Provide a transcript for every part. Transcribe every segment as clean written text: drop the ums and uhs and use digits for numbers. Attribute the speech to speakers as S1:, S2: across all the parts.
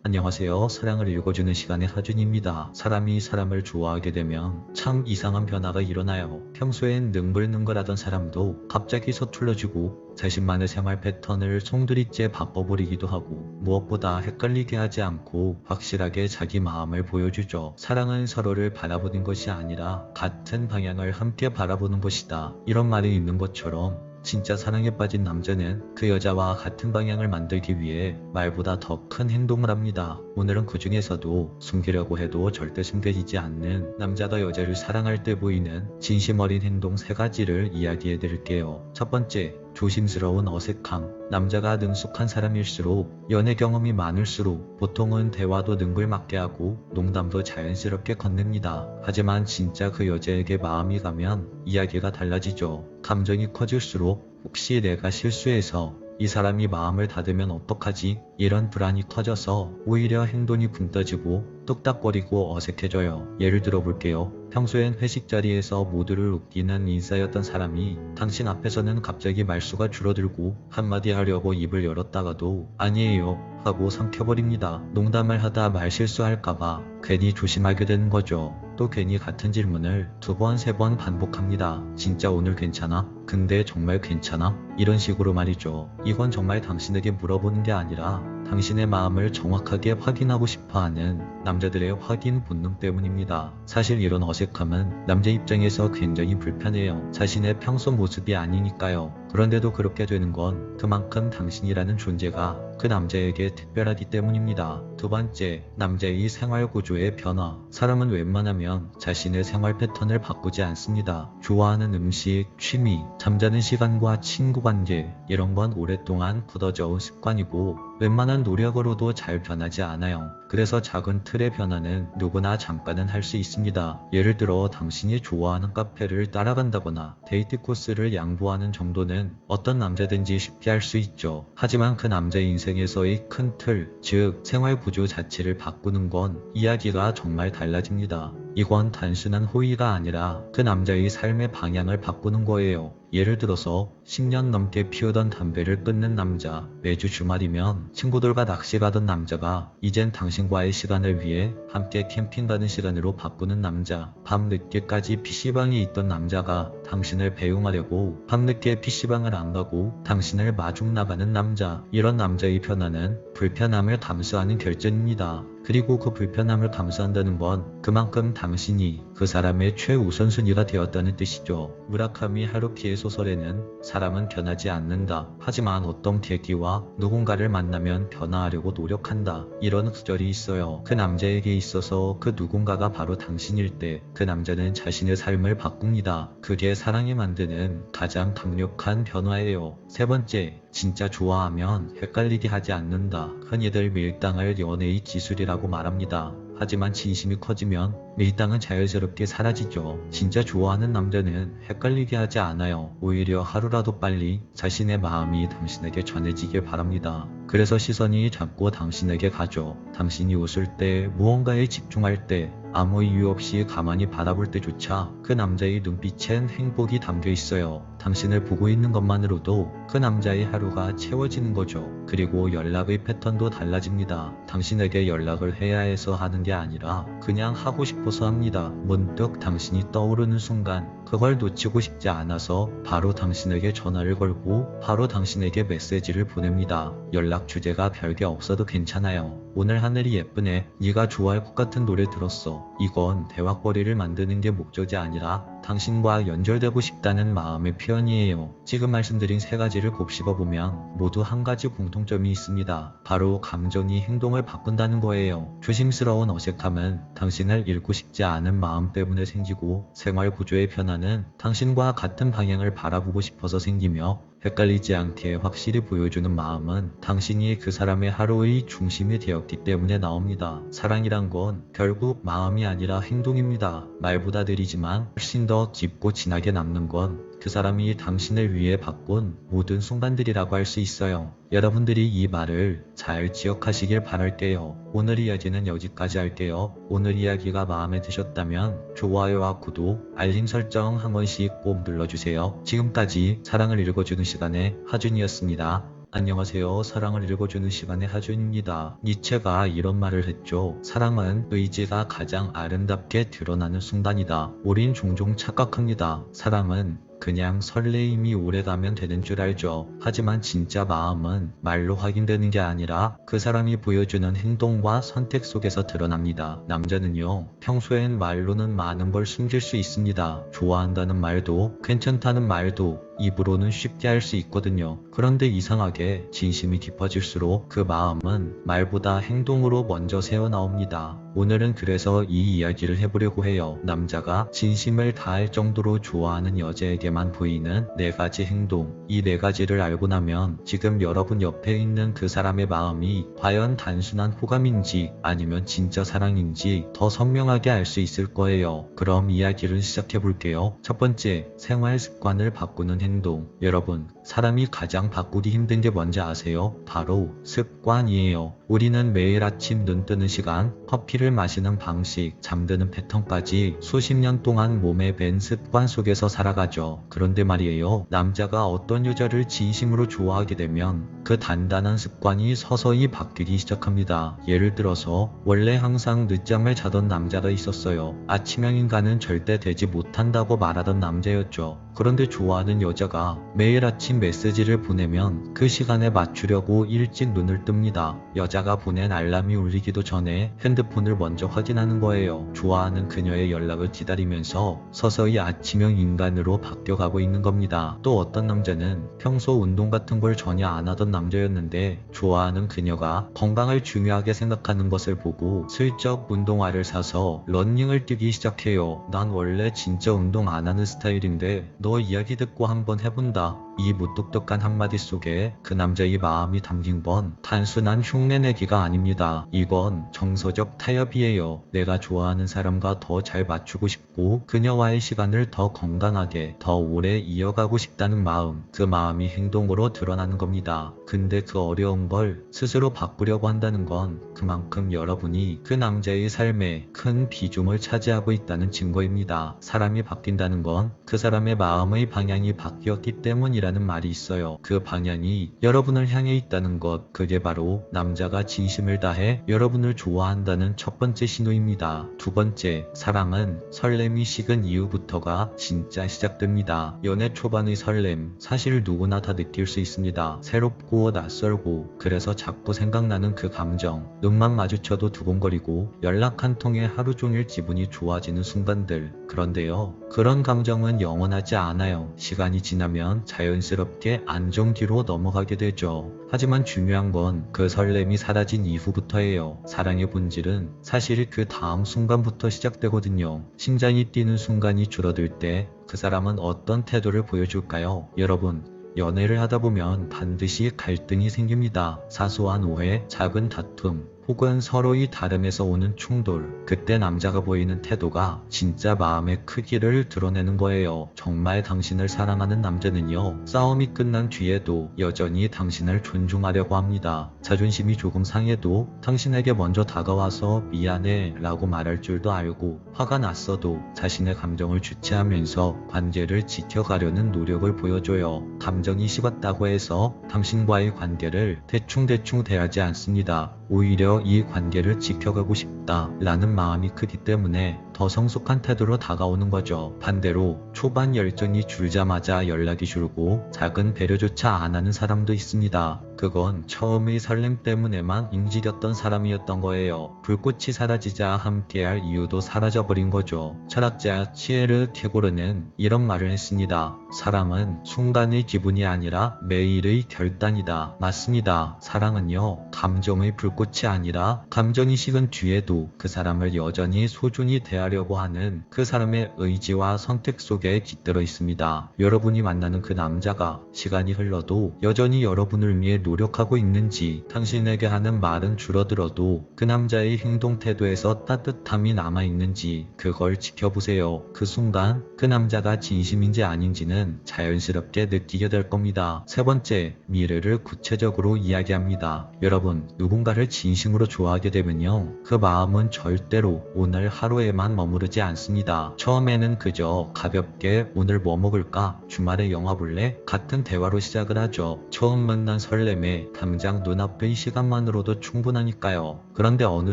S1: 안녕하세요. 사랑을 읽어주는 시간의 하준입니다. 사람이 사람을 좋아하게 되면 참 이상한 변화가 일어나요. 평소엔 능글능글하던 사람도 갑자기 서툴러지고 자신만의 생활 패턴을 송두리째 바꿔버리기도 하고 무엇보다 헷갈리게 하지 않고 확실하게 자기 마음을 보여주죠. 사랑은 서로를 바라보는 것이 아니라 같은 방향을 함께 바라보는 것이다. 이런 말이 있는 것처럼 진짜 사랑에 빠진 남자는 그 여자와 같은 방향을 만들기 위해 말보다 더 큰 행동을 합니다. 오늘은 그 중에서도 숨기려고 해도 절대 숨겨지지 않는 남자가 여자를 사랑할 때 보이는 진심 어린 행동 3가지를 이야기해 드릴게요. 첫 번째, 조심스러운 어색함. 남자가 능숙한 사람일수록 연애 경험이 많을수록 보통은 대화도 능글맞게 하고 농담도 자연스럽게 건넵니다. 하지만 진짜 그 여자에게 마음이 가면 이야기가 달라지죠. 감정이 커질수록 혹시 내가 실수해서 이 사람이 마음을 닫으면 어떡하지? 이런 불안이 커져서 오히려 행동이 붕 떠지고 뚝딱거리고 어색해져요. 예를 들어 볼게요. 평소엔 회식 자리에서 모두를 웃기는 인싸였던 사람이 당신 앞에서는 갑자기 말수가 줄어들고 한마디 하려고 입을 열었다가도 아니에요 하고 삼켜버립니다. 농담을 하다 말실수할까봐 괜히 조심하게 되는 거죠. 또 괜히 같은 질문을 2번, 3번 반복합니다. 진짜 오늘 괜찮아? 근데 정말 괜찮아? 이런 식으로 말이죠. 이건 정말 당신에게 물어보는 게 아니라 당신의 마음을 정확하게 확인하고 싶어하는 남자들의 확인 본능 때문입니다. 사실 이런 어색함은 남자 입장에서 굉장히 불편해요. 자신의 평소 모습이 아니니까요. 그런데도 그렇게 되는 건 그만큼 당신이라는 존재가 그 남자에게 특별하기 때문입니다. 두 번째, 남자의 생활 구조의 변화. 사람은 웬만하면 자신의 생활 패턴을 바꾸지 않습니다. 좋아하는 음식, 취미, 잠자는 시간과 친구 관계, 이런 건 오랫동안 굳어져 온 습관이고 웬만한 노력으로도 잘 변하지 않아요. 그래서 작은 틀의 변화는 누구나 잠깐은 할 수 있습니다. 예를 들어 당신이 좋아하는 카페를 따라간다거나 데이트 코스를 양보하는 정도는 어떤 남자든지 쉽게 할 수 있죠. 하지만 그 남자의 인생에서의 큰 틀, 즉 생활 구조 자체를 바꾸는 건 이야기가 정말 달라집니다. 이건 단순한 호의가 아니라 그 남자의 삶의 방향을 바꾸는 거예요. 예를 들어서 10년 넘게 피우던 담배를 끊는 남자, 매주 주말이면 친구들과 낚시 가던 남자가 이젠 당신과의 시간을 위해 함께 캠핑 가는 시간으로 바꾸는 남자, 밤 늦게까지 PC방에 있던 남자가 당신을 배웅하려고 밤늦게 PC방을 안 가고 당신을 마중 나가는 남자. 이런 남자의 변화는 불편함을 감수하는 결정입니다. 그리고 그 불편함을 감수한다는 건 그만큼 당신이 그 사람의 최우선순위가 되었다는 뜻이죠. 무라카미 하루키의 소설에는 사람은 변하지 않는다. 하지만 어떤 계기와 누군가를 만나면 변화하려고 노력한다. 이런 구절이 있어요. 그 남자에게 있어서 그 누군가가 바로 당신일 때 그 남자는 자신의 삶을 바꿉니다. 그게 사랑이 만드는 가장 강력한 변화예요. 세 번째, 진짜 좋아하면 헷갈리게 하지 않는다. 흔히들 밀당을 연애의 기술이라고 말합니다. 하지만 진심이 커지면 밀당은 자연스럽게 사라지죠. 진짜 좋아하는 남자는 헷갈리게 하지 않아요. 오히려 하루라도 빨리 자신의 마음이 당신에게 전해지길 바랍니다. 그래서 시선이 자꾸 당신에게 가죠. 당신이 웃을 때, 무언가에 집중할 때, 아무 이유 없이 가만히 바라볼 때조차 그 남자의 눈빛엔 행복이 담겨 있어요. 당신을 보고 있는 것만으로도 그 남자의 하루가 채워지는 거죠. 그리고 연락의 패턴도 달라집니다. 당신에게 연락을 해야 해서 하는 게 아니라 그냥 하고 싶어서 합니다. 문득 당신이 떠오르는 순간 그걸 놓치고 싶지 않아서 바로 당신에게 전화를 걸고 바로 당신에게 메시지를 보냅니다. 연락 주제가 별게 없어도 괜찮아요. 오늘 하늘이 예쁘네. 네가 좋아할 것 같은 노래 들었어. 이건 대화거리를 만드는 게 목적이 아니라 당신과 연결되고 싶다는 마음의 표현이에요. 지금 말씀드린 3가지를 곱씹어보면 모두 한 가지 공통점이 있습니다. 바로 감정이 행동을 바꾼다는 거예요. 조심스러운 어색함은 당신을 잃고 싶지 않은 마음 때문에 생기고 생활 구조의 변화는 당신과 같은 방향을 바라보고 싶어서 생기며 헷갈리지 않게 확실히 보여주는 마음은 당신이 그 사람의 하루의 중심이 되었기 때문에 나옵니다. 사랑이란 건 결국 마음이 아니라 행동입니다. 말보다 느리지만 훨씬 더 깊고 진하게 남는 건 그 사람이 당신을 위해 바꾼 모든 순간들이라고 할 수 있어요. 여러분들이 이 말을 잘 기억하시길 바랄게요. 오늘 이야기는 여기까지 할게요. 오늘 이야기가 마음에 드셨다면 좋아요와 구독, 알림 설정 한 번씩 꼭 눌러주세요. 지금까지 사랑을 읽어주는 시간의 하준이었습니다. 안녕하세요. 사랑을 읽어주는 시간의 하준입니다. 니체가 이런 말을 했죠. 사랑은 의지가 가장 아름답게 드러나는 순간이다. 우린 종종 착각합니다. 사랑은 그냥 설레임이 오래가면 되는 줄 알죠. 하지만 진짜 마음은 말로 확인되는 게 아니라 그 사람이 보여주는 행동과 선택 속에서 드러납니다. 남자는요, 평소엔 말로는 많은 걸 숨길 수 있습니다. 좋아한다는 말도, 괜찮다는 말도 입으로는 쉽게 할 수 있거든요. 그런데 이상하게 진심이 깊어질수록 그 마음은 말보다 행동으로 먼저 새어나옵니다. 오늘은 그래서 이 이야기를 해보려고 해요. 남자가 진심을 다할 정도로 좋아하는 여자에게만 보이는 4가지 행동. 이 4가지를 알고 나면 지금 여러분 옆에 있는 그 사람의 마음이 과연 단순한 호감인지 아니면 진짜 사랑인지 더 선명하게 알 수 있을 거예요. 그럼 이야기를 시작해 볼게요. 첫 번째, 생활 습관을 바꾸는 행동. 여러분, 사람이 가장 바꾸기 힘든 게 뭔지 아세요? 바로 습관이에요. 우리는 매일 아침 눈 뜨는 시간, 커피를 마시는 방식, 잠드는 패턴까지 수십 년 동안 몸에 밴 습관 속에서 살아가죠. 그런데 말이에요. 남자가 어떤 여자를 진심으로 좋아하게 되면 그 단단한 습관이 서서히 바뀌기 시작합니다. 예를 들어서 원래 항상 늦잠을 자던 남자가 있었어요. 아침형 인간은 절대 되지 못한다고 말하던 남자였죠. 그런데 좋아하는 여자가 매일 아침 메시지를 보내면 그 시간에 맞추려고 일찍 눈을 뜹니다. 여자가 보낸 알람이 울리기도 전에 핸드폰을 먼저 확인하는 거예요. 좋아하는 그녀의 연락을 기다리면서 서서히 아침형 인간으로 바뀌어가고 있는 겁니다. 또 어떤 남자는 평소 운동 같은 걸 전혀 안 하던 남자였는데 좋아하는 그녀가 건강을 중요하게 생각하는 것을 보고 슬쩍 운동화를 사서 러닝을 뛰기 시작해요. 난 원래 진짜 운동 안 하는 스타일인데 너 이야기 듣고 한번 해본다. 이 무뚝뚝한 한마디 속에 그 남자의 마음이 담긴 건 단순한 흉내내기가 아닙니다. 이건 정서적 타협이에요. 내가 좋아하는 사람과 더 잘 맞추고 싶고 그녀와의 시간을 더 건강하게 더 오래 이어가고 싶다는 마음. 그 마음이 행동으로 드러나는 겁니다. 근데 그 어려운 걸 스스로 바꾸려고 한다는 건 그만큼 여러분이 그 남자의 삶에 큰 비중을 차지하고 있다는 증거입니다. 사람이 바뀐다는 건 그 사람의 마음의 방향이 바뀌었기 때문이라는 말이 있어요. 그 방향이 여러분을 향해 있다는 것, 그게 바로 남자가 진심을 다해 여러분을 좋아한다는 첫 번째 신호입니다. 두 번째, 사랑은 설렘이 식은 이후부터가 진짜 시작됩니다. 연애 초반의 설렘, 사실 누구나 다 느낄 수 있습니다. 새롭고 낯설고 그래서 자꾸 생각나는 그 감정, 눈만 마주쳐도 두근거리고 연락 한 통에 하루 종일 기분이 좋아지는 순간들. 그런데요, 그런 감정은 영원하지 않아요. 시간이 지나면 자연스럽게 안정 뒤로 넘어가게 되죠. 하지만 중요한 건 그 설렘이 사라진 이후부터예요. 사랑의 본질은 사실 그 다음 순간부터 시작되거든요. 심장이 뛰는 순간이 줄어들 때 그 사람은 어떤 태도를 보여줄까요? 여러분, 연애를 하다 보면 반드시 갈등이 생깁니다. 사소한 오해, 작은 다툼, 혹은 서로의 다름에서 오는 충돌. 그때 남자가 보이는 태도가 진짜 마음의 크기를 드러내는 거예요. 정말 당신을 사랑하는 남자는요, 싸움이 끝난 뒤에도 여전히 당신을 존중하려고 합니다. 자존심이 조금 상해도 당신에게 먼저 다가와서 미안해 라고 말할 줄도 알고, 화가 났어도 자신의 감정을 주체하면서 관계를 지켜가려는 노력을 보여줘요. 감정이 식었다고 해서 당신과의 관계를 대충 대하지 않습니다. 오히려 이 관계를 지켜가고 싶다 라는 마음이 크기 때문에 더 성숙한 태도로 다가오는 거죠. 반대로 초반 열정이 줄자마자 연락이 줄고 작은 배려조차 안 하는 사람도 있습니다. 그건 처음의 설렘 때문에만 ing지렸던 사람이었던 거예요. 불꽃이 사라지자 함께할 이유도 사라져버린 거죠. 철학자 치에르 케고르는 이런 말을 했습니다. 사랑은 순간의 기분이 아니라 매일의 결단이다. 맞습니다. 사랑은요, 감정의 불꽃이 아니라 감정이 식은 뒤에도 그 사람을 여전히 소중히 대하려고 하는 그 사람의 의지와 선택 속에 깃들어 있습니다. 여러분이 만나는 그 남자가 시간이 흘러도 여전히 여러분을 위해 노력하고 있는지, 당신에게 하는 말은 줄어들어도 그 남자의 행동 태도에서 따뜻함이 남아있는지 그걸 지켜보세요. 그 순간 그 남자가 진심인지 아닌지는 자연스럽게 느끼게 될 겁니다. 세 번째, 미래를 구체적으로 이야기합니다. 여러분, 누군가를 진심으로 좋아하게 되면요, 그 마음은 절대로 오늘 하루에만 머무르지 않습니다. 처음에는 그저 가볍게 오늘 뭐 먹을까? 주말에 영화 볼래? 같은 대화로 시작을 하죠. 처음 만난 설렘에 당장 눈앞의 시간만으로도 충분하니까요. 그런데 어느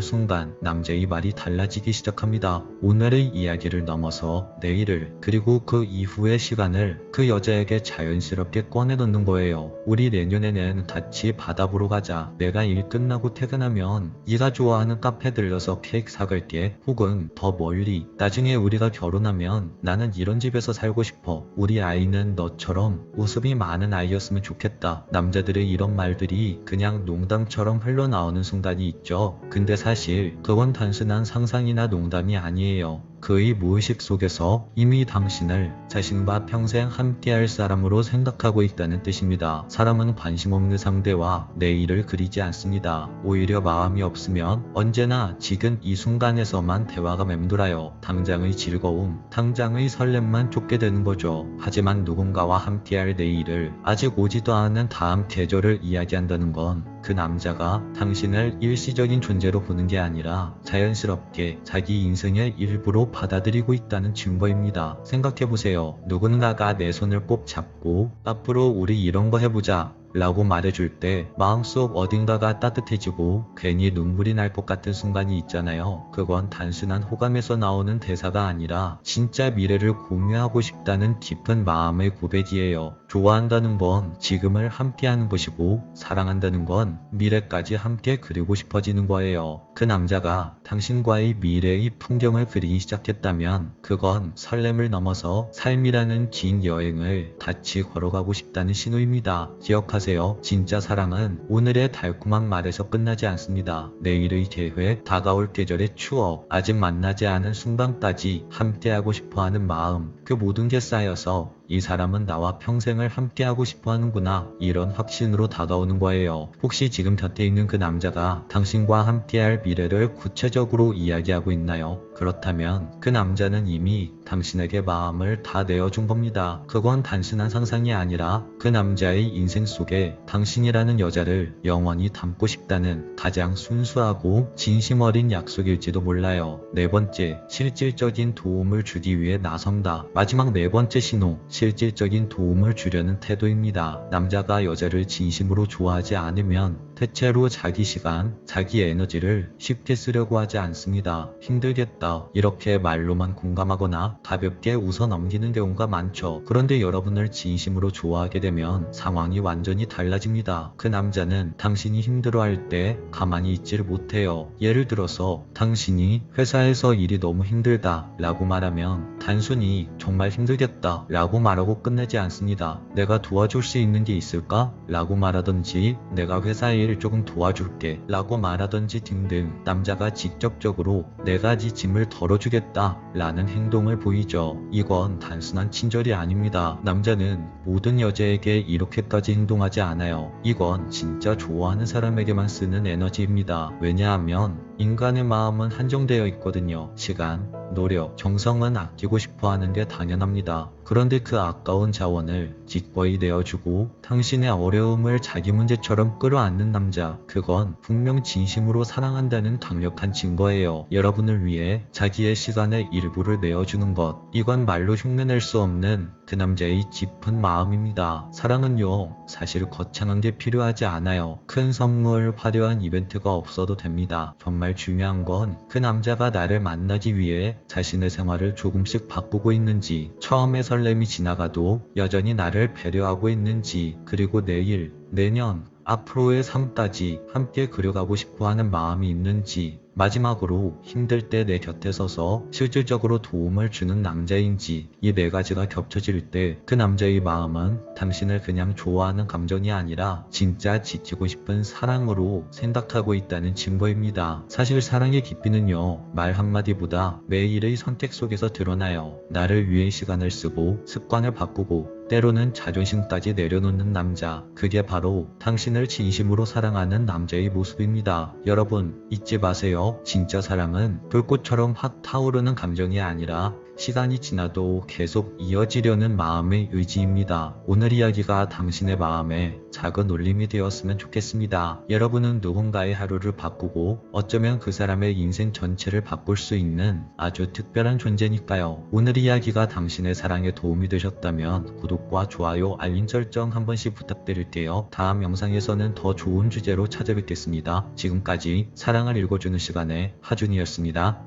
S1: 순간 남자의 말이 달라지기 시작합니다. 오늘의 이야기를 넘어서 내일을, 그리고 그 이후의 시간을 그 여자에게 자연스럽게 꺼내놓는 거예요. 우리 내년에는 같이 바다 보러 가자. 내가 일 끝나고 퇴근하면 네가 좋아하는 카페 들러서 케이크 사갈게. 혹은 더 멀리, 나중에 우리가 결혼하면 나는 이런 집에서 살고 싶어. 우리 아이는 너처럼 웃음이 많은 아이였으면 좋겠다. 남자들의 이런 말들이 그냥 농담처럼 흘러나오는 순간이 있죠. 근데 사실 그건 단순한 상상이나 농담이 아니에요. 그의 무의식 속에서 이미 당신을 자신과 평생 함께할 사람으로 생각하고 있다는 뜻입니다. 사람은 관심 없는 상대와 내일을 그리지 않습니다. 오히려 마음이 없으면 언제나 지금 이 순간에서만 대화가 맴돌아요. 당장의 즐거움, 당장의 설렘만 쫓게 되는 거죠. 하지만 누군가와 함께할 내일을, 아직 오지도 않은 다음 계절을 이야기한다는 건 그 남자가 당신을 일시적인 존재로 보는 게 아니라 자연스럽게 자기 인생의 일부로 받아들이고 있다는 증거입니다. 생각해보세요. 누군가가 내 손을 꼭 잡고 앞으로 우리 이런 거 해보자 라고 말해줄 때 마음속 어딘가가 따뜻해지고 괜히 눈물이 날 것 같은 순간이 있잖아요. 그건 단순한 호감에서 나오는 대사가 아니라 진짜 미래를 공유하고 싶다는 깊은 마음의 고백이에요. 좋아한다는 건 지금을 함께하는 것이고, 사랑한다는 건 미래까지 함께 그리고 싶어지는 거예요. 그 남자가 당신과의 미래의 풍경을 그리기 시작했다면 그건 설렘을 넘어서 삶이라는 긴 여행을 같이 걸어가고 싶다는 신호입니다. 기억하세요. 진짜 사랑은 오늘의 달콤한 말에서 끝나지 않습니다. 내일의 계획, 다가올 계절의 추억, 아직 만나지 않은 순간까지 함께하고 싶어하는 마음, 그 모든 게 쌓여서 이 사람은 나와 평생을 함께하고 싶어 하는구나, 이런 확신으로 다가오는 거예요. 혹시 지금 곁에 있는 그 남자가 당신과 함께할 미래를 구체적으로 이야기하고 있나요? 그렇다면 그 남자는 이미 당신에게 마음을 다 내어준 겁니다. 그건 단순한 상상이 아니라 그 남자의 인생 속에 당신이라는 여자를 영원히 담고 싶다는 가장 순수하고 진심 어린 약속일지도 몰라요. 네 번째, 실질적인 도움을 주기 위해 나선다. 마지막 네 번째 신호, 실질적인 도움을 주려는 태도입니다. 남자가 여자를 진심으로 좋아하지 않으면 대체로 자기 시간, 자기 에너지를 쉽게 쓰려고 하지 않습니다. 힘들겠다, 이렇게 말로만 공감하거나 가볍게 웃어 넘기는 경우가 많죠. 그런데 여러분을 진심으로 좋아하게 되면 상황이 완전히 달라집니다. 그 남자는 당신이 힘들어할 때 가만히 있지를 못해요. 예를 들어서 당신이 회사에서 일이 너무 힘들다 라고 말하면 단순히 정말 힘들겠다 라고 말하고 끝내지 않습니다. 내가 도와줄 수 있는 게 있을까? 라고 말하던지, 내가 회사 일 조금 도와줄게 라고 말하던지 등등, 남자가 직접적으로 내가 네 짐을 덜어주겠다 라는 행동을 보이죠. 이건 단순한 친절이 아닙니다. 남자는 모든 여자에게 이렇게까지 행동하지 않아요. 이건 진짜 좋아하는 사람에게만 쓰는 에너지입니다. 왜냐하면 인간의 마음은 한정되어 있거든요. 시간, 노력, 정성은 아끼고 싶어 하는 게 당연합니다. 그런데 그 아까운 자원을 기꺼이 내어주고 당신의 어려움을 자기 문제처럼 끌어안는 남자, 그건 분명 진심으로 사랑한다는 강력한 증거예요. 여러분을 위해 자기의 시간의 일부를 내어주는 것, 이건 말로 흉내낼 수 없는 그 남자의 깊은 마음입니다. 사랑은요, 사실 거창한 게 필요하지 않아요. 큰 선물, 화려한 이벤트가 없어도 됩니다. 정말 중요한 건 그 남자가 나를 만나기 위해 자신의 생활을 조금씩 바꾸고 있는지, 처음의 설렘이 지나가도 여전히 나를 배려하고 있는지, 그리고 내일, 내년, 앞으로의 삶까지 함께 그려가고 싶어하는 마음이 있는지, 마지막으로 힘들 때 내 곁에 서서 실질적으로 도움을 주는 남자인지, 이 네 가지가 겹쳐질 때 그 남자의 마음은 당신을 그냥 좋아하는 감정이 아니라 진짜 지키고 싶은 사랑으로 생각하고 있다는 증거입니다. 사실 사랑의 깊이는요, 말 한마디보다 매일의 선택 속에서 드러나요. 나를 위해 시간을 쓰고 습관을 바꾸고 때로는 자존심까지 내려놓는 남자, 그게 바로 당신을 진심으로 사랑하는 남자의 모습입니다. 여러분, 잊지 마세요. 진짜 사랑은 불꽃처럼 확 타오르는 감정이 아니라 시간이 지나도 계속 이어지려는 마음의 의지입니다. 오늘 이야기가 당신의 마음에 작은 울림이 되었으면 좋겠습니다. 여러분은 누군가의 하루를 바꾸고 어쩌면 그 사람의 인생 전체를 바꿀 수 있는 아주 특별한 존재니까요. 오늘 이야기가 당신의 사랑에 도움이 되셨다면 구독과 좋아요, 알림 설정 한 번씩 부탁드릴게요. 다음 영상에서는 더 좋은 주제로 찾아뵙겠습니다. 지금까지 사랑을 읽어주는 시간의 하준이었습니다.